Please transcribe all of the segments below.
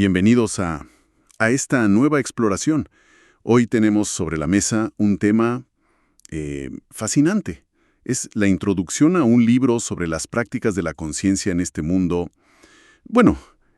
Bienvenidos a esta nueva exploración. Hoy tenemos sobre la mesa un tema fascinante. Es la introducción a un libro sobre las prácticas de la conciencia en este mundo,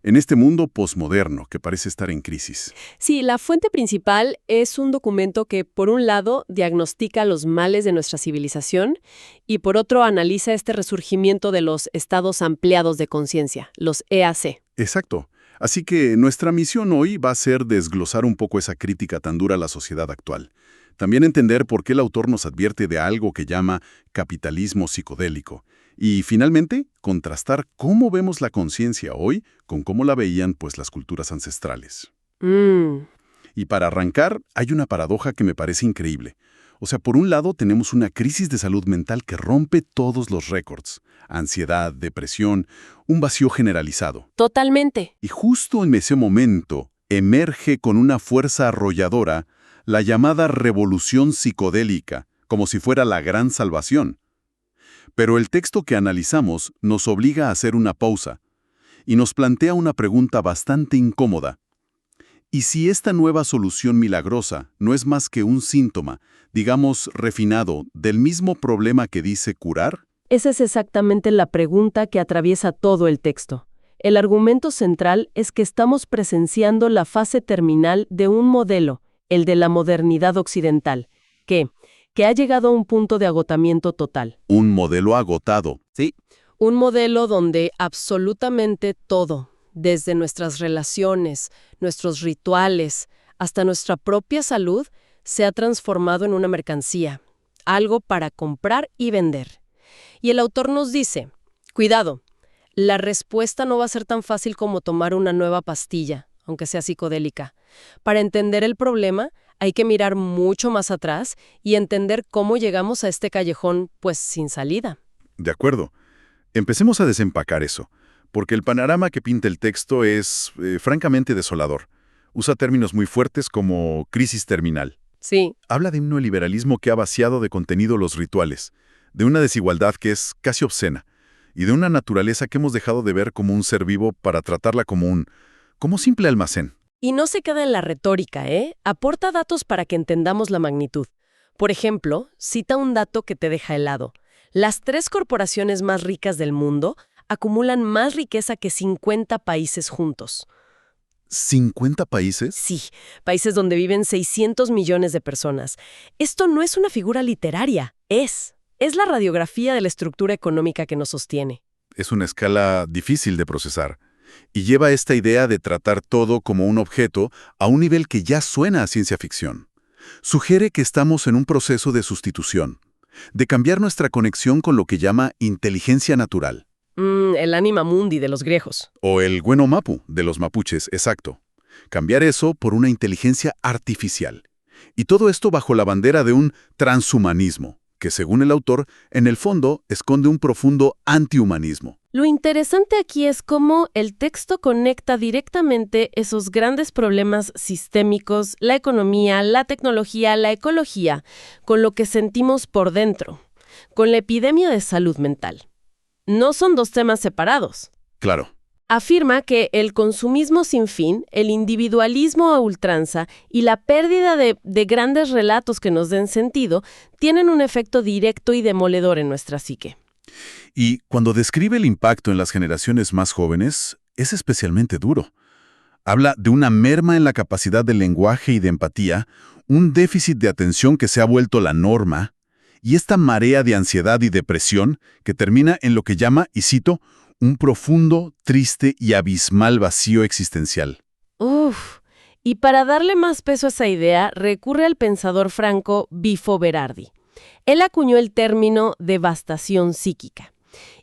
en este mundo posmoderno que parece estar en crisis. Sí, la fuente principal es un documento que, por un lado, diagnostica los males de nuestra civilización y, por otro, analiza este resurgimiento de los estados ampliados de conciencia, los EAC. Exacto. Así que nuestra misión hoy va a ser desglosar un poco esa crítica tan dura a la sociedad actual. También entender por qué el autor nos advierte de algo que llama capitalismo psicodélico. Y, finalmente, contrastar cómo vemos la conciencia hoy con cómo la veían, las culturas ancestrales. Y para arrancar, hay una paradoja que me parece increíble. O sea, por un lado tenemos una crisis de salud mental que rompe todos los récords. Ansiedad, depresión, un vacío generalizado. Totalmente. Y justo en ese momento emerge con una fuerza arrolladora la llamada revolución psicodélica, como si fuera la gran salvación. Pero el texto que analizamos nos obliga a hacer una pausa y nos plantea una pregunta bastante incómoda. ¿Y si esta nueva solución milagrosa no es más que un síntoma, digamos, refinado, del mismo problema que dice curar? Esa es exactamente la pregunta que atraviesa todo el texto. El argumento central es que estamos presenciando la fase terminal de un modelo, el de la modernidad occidental, que ha llegado a un punto de agotamiento total. Un modelo agotado. Sí. Un modelo donde absolutamente todo, desde nuestras relaciones, nuestros rituales, hasta nuestra propia salud, se ha transformado en una mercancía, algo para comprar y vender. Y el autor nos dice, cuidado, la respuesta no va a ser tan fácil como tomar una nueva pastilla, aunque sea psicodélica. Para entender el problema, hay que mirar mucho más atrás y entender cómo llegamos a este callejón, sin salida. De acuerdo. Empecemos a desempacar eso, porque el panorama que pinta el texto es, francamente, desolador. Usa términos muy fuertes como crisis terminal. Sí. Habla de un neoliberalismo que ha vaciado de contenido los rituales, de una desigualdad que es casi obscena, y de una naturaleza que hemos dejado de ver como un ser vivo para tratarla como un simple almacén. Y no se queda en la retórica, Aporta datos para que entendamos la magnitud. Por ejemplo, cita un dato que te deja helado. Las 3 corporaciones más ricas del mundo acumulan más riqueza que 50 países juntos. ¿50 países? Sí, países donde viven 600 millones de personas. Esto no es una figura literaria, es la radiografía de la estructura económica que nos sostiene. Es una escala difícil de procesar. Y lleva esta idea de tratar todo como un objeto a un nivel que ya suena a ciencia ficción. Sugiere que estamos en un proceso de sustitución, de cambiar nuestra conexión con lo que llama inteligencia natural. El anima mundi de los griegos. O el Bueno Mapu de los mapuches, exacto. Cambiar eso por una inteligencia artificial. Y todo esto bajo la bandera de un transhumanismo, que según el autor, en el fondo esconde un profundo antihumanismo. Lo interesante aquí es cómo el texto conecta directamente esos grandes problemas sistémicos, la economía, la tecnología, la ecología, con lo que sentimos por dentro, con la epidemia de salud mental. No son 2 temas separados. Claro. Afirma que el consumismo sin fin, el individualismo a ultranza y la pérdida de grandes relatos que nos den sentido tienen un efecto directo y demoledor en nuestra psique. Y cuando describe el impacto en las generaciones más jóvenes, es especialmente duro. Habla de una merma en la capacidad de lenguaje y de empatía, un déficit de atención que se ha vuelto la norma, y esta marea de ansiedad y depresión que termina en lo que llama, y cito, un profundo, triste y abismal vacío existencial. Y para darle más peso a esa idea, recurre al pensador franco Bifo Berardi. Él acuñó el término devastación psíquica.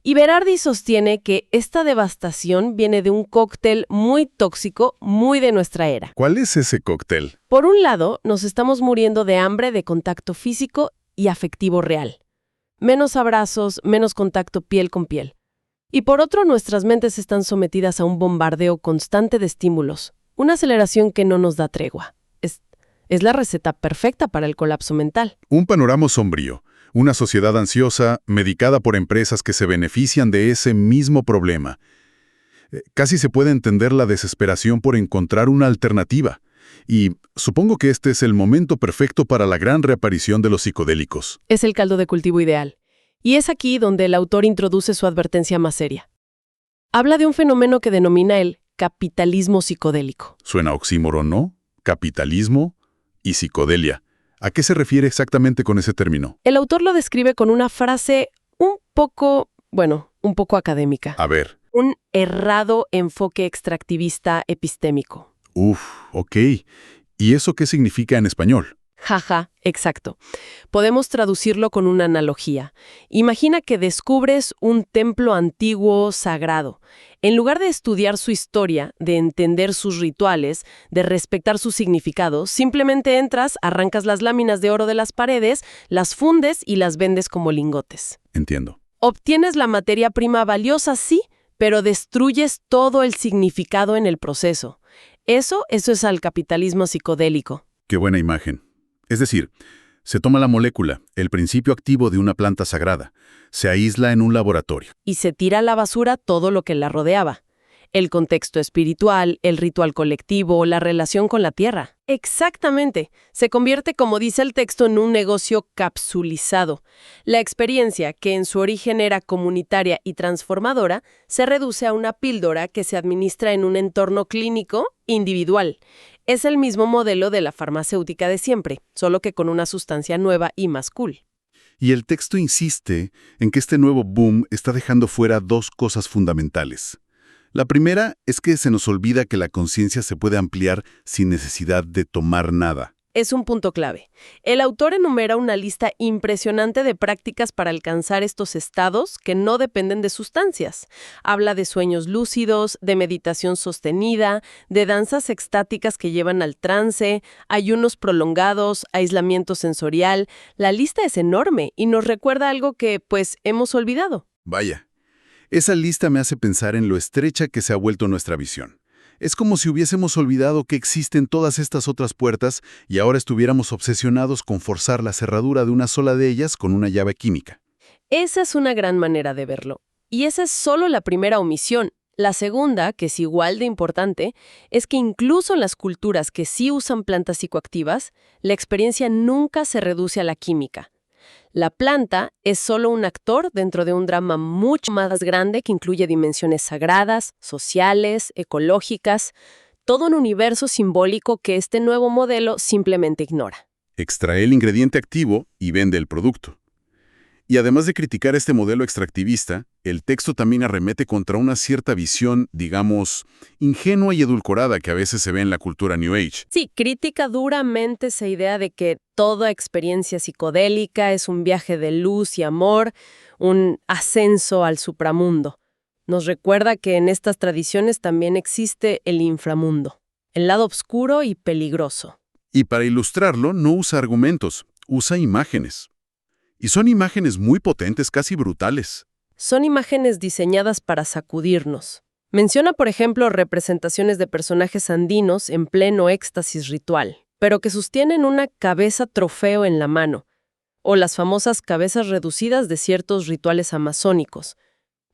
Y Berardi sostiene que esta devastación viene de un cóctel muy tóxico, muy de nuestra era. ¿Cuál es ese cóctel? Por un lado, nos estamos muriendo de hambre de contacto físico y afectivo real. Menos abrazos, menos contacto piel con piel. Y por otro, nuestras mentes están sometidas a un bombardeo constante de estímulos, una aceleración que no nos da tregua. Es la receta perfecta para el colapso mental. Un panorama sombrío, una sociedad ansiosa, medicada por empresas que se benefician de ese mismo problema. Casi se puede entender la desesperación por encontrar una alternativa. Y supongo que este es el momento perfecto para la gran reaparición de los psicodélicos. Es el caldo de cultivo ideal. Y es aquí donde el autor introduce su advertencia más seria. Habla de un fenómeno que denomina el capitalismo psicodélico. Suena oxímoron, ¿no? Capitalismo y psicodelia. ¿A qué se refiere exactamente con ese término? El autor lo describe con una frase un poco académica. A ver. Un errado enfoque extractivista epistémico. Ok. ¿Y eso qué significa en español? Jaja, exacto. Podemos traducirlo con una analogía. Imagina que descubres un templo antiguo sagrado. En lugar de estudiar su historia, de entender sus rituales, de respetar su significado, simplemente entras, arrancas las láminas de oro de las paredes, las fundes y las vendes como lingotes. Entiendo. Obtienes la materia prima valiosa, sí, pero destruyes todo el significado en el proceso. Eso es al capitalismo psicodélico. Qué buena imagen. Es decir, se toma la molécula, el principio activo de una planta sagrada, se aísla en un laboratorio. Y se tira a la basura todo lo que la rodeaba. El contexto espiritual, el ritual colectivo, la relación con la tierra. Exactamente. Se convierte, como dice el texto, en un negocio capsulizado. La experiencia, que en su origen era comunitaria y transformadora, se reduce a una píldora que se administra en un entorno clínico individual. Es el mismo modelo de la farmacéutica de siempre, solo que con una sustancia nueva y más cool. Y el texto insiste en que este nuevo boom está dejando fuera dos cosas fundamentales. La primera es que se nos olvida que la conciencia se puede ampliar sin necesidad de tomar nada. Es un punto clave. El autor enumera una lista impresionante de prácticas para alcanzar estos estados que no dependen de sustancias. Habla de sueños lúcidos, de meditación sostenida, de danzas extáticas que llevan al trance, ayunos prolongados, aislamiento sensorial. La lista es enorme y nos recuerda algo que, hemos olvidado. Vaya, esa lista me hace pensar en lo estrecha que se ha vuelto nuestra visión. Es como si hubiésemos olvidado que existen todas estas otras puertas y ahora estuviéramos obsesionados con forzar la cerradura de una sola de ellas con una llave química. Esa es una gran manera de verlo. Y esa es solo la primera omisión. La segunda, que es igual de importante, es que incluso en las culturas que sí usan plantas psicoactivas, la experiencia nunca se reduce a la química. La planta es solo un actor dentro de un drama mucho más grande que incluye dimensiones sagradas, sociales, ecológicas, todo un universo simbólico que este nuevo modelo simplemente ignora. Extrae el ingrediente activo y vende el producto. Y además de criticar este modelo extractivista, el texto también arremete contra una cierta visión, digamos, ingenua y edulcorada que a veces se ve en la cultura New Age. Sí, critica duramente esa idea de que toda experiencia psicodélica es un viaje de luz y amor, un ascenso al supramundo. Nos recuerda que en estas tradiciones también existe el inframundo, el lado oscuro y peligroso. Y para ilustrarlo no usa argumentos, usa imágenes. Y son imágenes muy potentes, casi brutales. Son imágenes diseñadas para sacudirnos. Menciona, por ejemplo, representaciones de personajes andinos en pleno éxtasis ritual, pero que sostienen una cabeza trofeo en la mano, o las famosas cabezas reducidas de ciertos rituales amazónicos.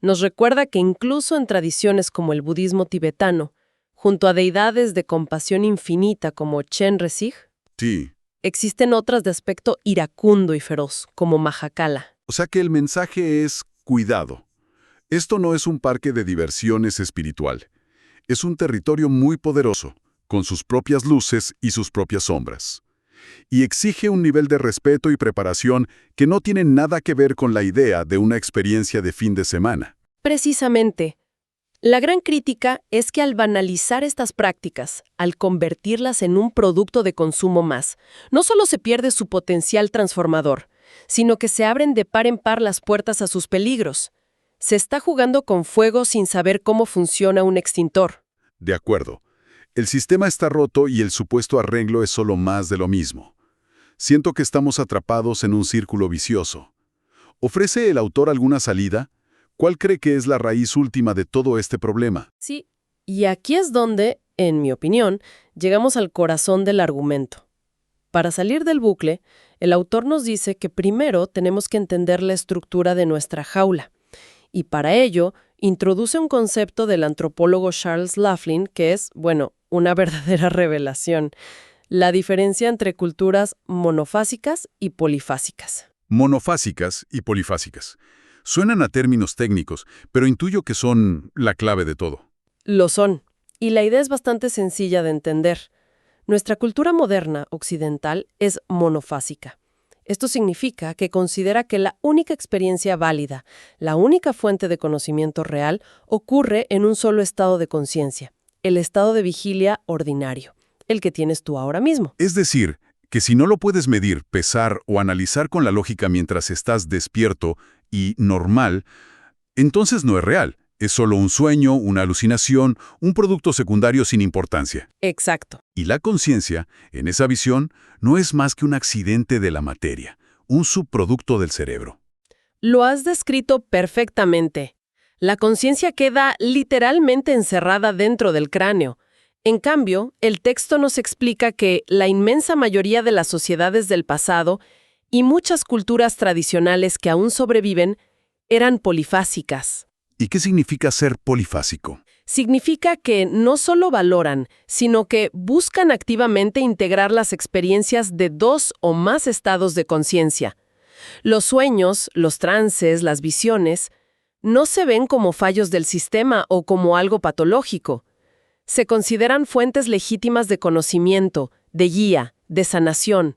Nos recuerda que incluso en tradiciones como el budismo tibetano, junto a deidades de compasión infinita como Chenrezig, Sí. existen otras de aspecto iracundo y feroz, como Mahakala. O sea que el mensaje es cuidado. Esto no es un parque de diversiones espiritual. Es un territorio muy poderoso, con sus propias luces y sus propias sombras. Y exige un nivel de respeto y preparación que no tiene nada que ver con la idea de una experiencia de fin de semana. Precisamente. La gran crítica es que al banalizar estas prácticas, al convertirlas en un producto de consumo más, no solo se pierde su potencial transformador, sino que se abren de par en par las puertas a sus peligros. Se está jugando con fuego sin saber cómo funciona un extintor. De acuerdo. El sistema está roto y el supuesto arreglo es solo más de lo mismo. Siento que estamos atrapados en un círculo vicioso. ¿Ofrece el autor alguna salida? ¿Cuál cree que es la raíz última de todo este problema? Sí, y aquí es donde, en mi opinión, llegamos al corazón del argumento. Para salir del bucle, el autor nos dice que primero tenemos que entender la estructura de nuestra jaula. Y para ello, Introduce un concepto del antropólogo Charles Laughlin que es, bueno, una verdadera revelación. La diferencia entre culturas monofásicas y polifásicas. Monofásicas y polifásicas. Suenan a términos técnicos, pero intuyo que son la clave de todo. Lo son. Y la idea es bastante sencilla de entender. Nuestra cultura moderna, occidental, es monofásica. Esto significa que considera que la única experiencia válida, la única fuente de conocimiento real, ocurre en un solo estado de conciencia, el estado de vigilia ordinario, el que tienes tú ahora mismo. Es decir, que si no lo puedes medir, pesar o analizar con la lógica mientras estás despierto y normal, entonces no es real. Es solo un sueño, una alucinación, un producto secundario sin importancia. Exacto. Y la conciencia, en esa visión, no es más que un accidente de la materia, un subproducto del cerebro. Lo has descrito perfectamente. La conciencia queda literalmente encerrada dentro del cráneo. En cambio, el texto nos explica que la inmensa mayoría de las sociedades del pasado y muchas culturas tradicionales que aún sobreviven eran polifásicas. ¿Y qué significa ser polifásico? Significa que no solo valoran, sino que buscan activamente integrar las experiencias de dos o más estados de conciencia. Los sueños, los trances, las visiones, no se ven como fallos del sistema o como algo patológico. Se consideran fuentes legítimas de conocimiento, de guía, de sanación.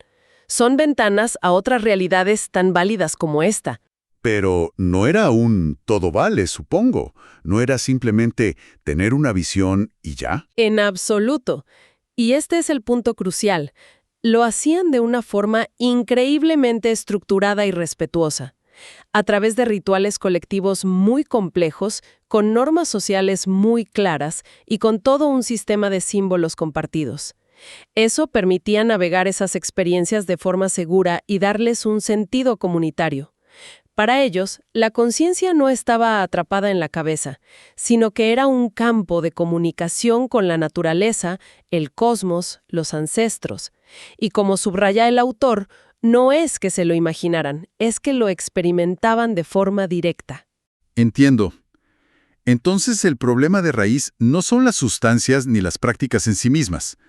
Son ventanas a otras realidades tan válidas como esta. Pero no era un todo vale, supongo. No era simplemente tener una visión y ya. En absoluto. Y este es el punto crucial. Lo hacían de una forma increíblemente estructurada y respetuosa, a través de rituales colectivos muy complejos, con normas sociales muy claras y con todo un sistema de símbolos compartidos. Eso permitía navegar esas experiencias de forma segura y darles un sentido comunitario. Para ellos, la conciencia no estaba atrapada en la cabeza, sino que era un campo de comunicación con la naturaleza, el cosmos, los ancestros. Y como subraya el autor, no es que se lo imaginaran, es que lo experimentaban de forma directa. Entiendo. Entonces el problema de raíz no son las sustancias ni las prácticas en sí mismas.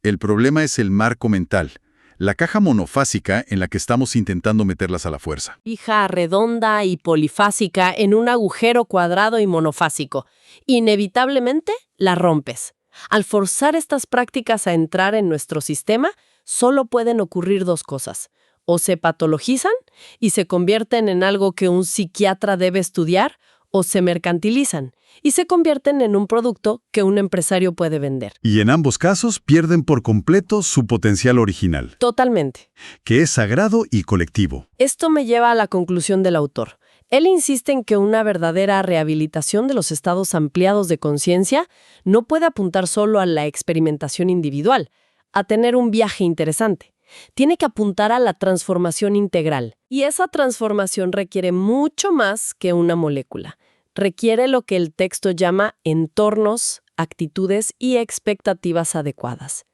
El problema es el marco mental, la caja monofásica en la que estamos intentando meterlas a la fuerza. Hija redonda y polifásica en un agujero cuadrado y monofásico. Inevitablemente la rompes. Al forzar estas prácticas a entrar en nuestro sistema, solo pueden ocurrir dos cosas. O se patologizan y se convierten en algo que un psiquiatra debe estudiar, o se mercantilizan y se convierten en un producto que un empresario puede vender. Y en ambos casos pierden por completo su potencial original, Totalmente. que es sagrado y colectivo. Esto me lleva a la conclusión del autor. Él insiste en que una verdadera rehabilitación de los estados ampliados de conciencia no puede apuntar solo a la experimentación individual, a tener un viaje interesante. Tiene que apuntar a la transformación integral. Y esa transformación requiere mucho más que una molécula. Requiere lo que el texto llama entornos, actitudes y expectativas adecuadas.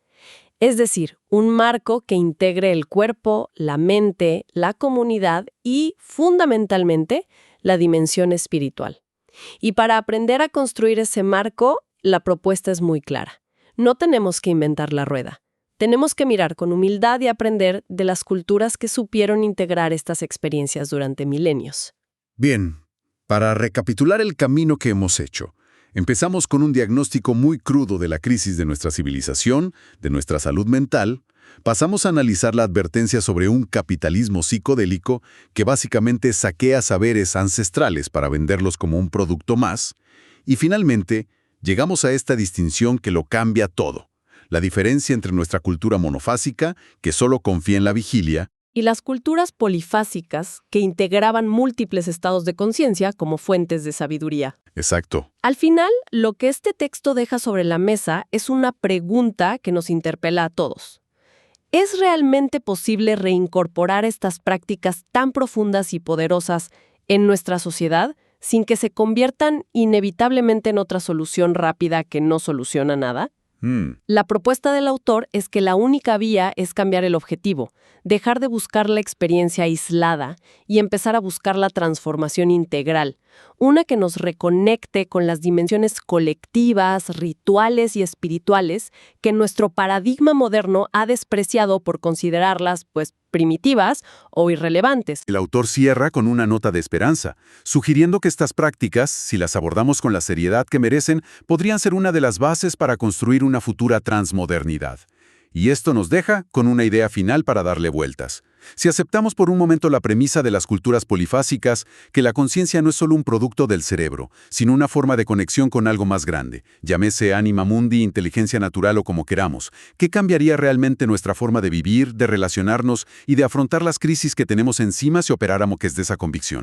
Es decir, un marco que integre el cuerpo, la mente, la comunidad y, fundamentalmente, la dimensión espiritual. Y para aprender a construir ese marco, la propuesta es muy clara. No tenemos que inventar la rueda. Tenemos que mirar con humildad y aprender de las culturas que supieron integrar estas experiencias durante milenios. Bien, para recapitular el camino que hemos hecho, empezamos con un diagnóstico muy crudo de la crisis de nuestra civilización, de nuestra salud mental, pasamos a analizar la advertencia sobre un capitalismo psicodélico que básicamente saquea saberes ancestrales para venderlos como un producto más, y finalmente llegamos a esta distinción que lo cambia todo. La diferencia entre nuestra cultura monofásica, que solo confía en la vigilia, y las culturas polifásicas, que integraban múltiples estados de conciencia como fuentes de sabiduría. Exacto. Al final, lo que este texto deja sobre la mesa es una pregunta que nos interpela a todos. ¿Es realmente posible reincorporar estas prácticas tan profundas y poderosas en nuestra sociedad sin que se conviertan inevitablemente en otra solución rápida que no soluciona nada? La propuesta del autor es que la única vía es cambiar el objetivo, dejar de buscar la experiencia aislada y empezar a buscar la transformación integral, una que nos reconecte con las dimensiones colectivas, rituales y espirituales que nuestro paradigma moderno ha despreciado por considerarlas, pues, primitivas o irrelevantes. El autor cierra con una nota de esperanza, sugiriendo que estas prácticas, si las abordamos con la seriedad que merecen, podrían ser una de las bases para construir una futura transmodernidad. Y esto nos deja con una idea final para darle vueltas. Si aceptamos por un momento la premisa de las culturas polifásicas, que la conciencia no es solo un producto del cerebro, sino una forma de conexión con algo más grande, llámese ánima mundi, inteligencia natural o como queramos, ¿qué cambiaría realmente nuestra forma de vivir, de relacionarnos y de afrontar las crisis que tenemos encima si operáramos desde esa convicción?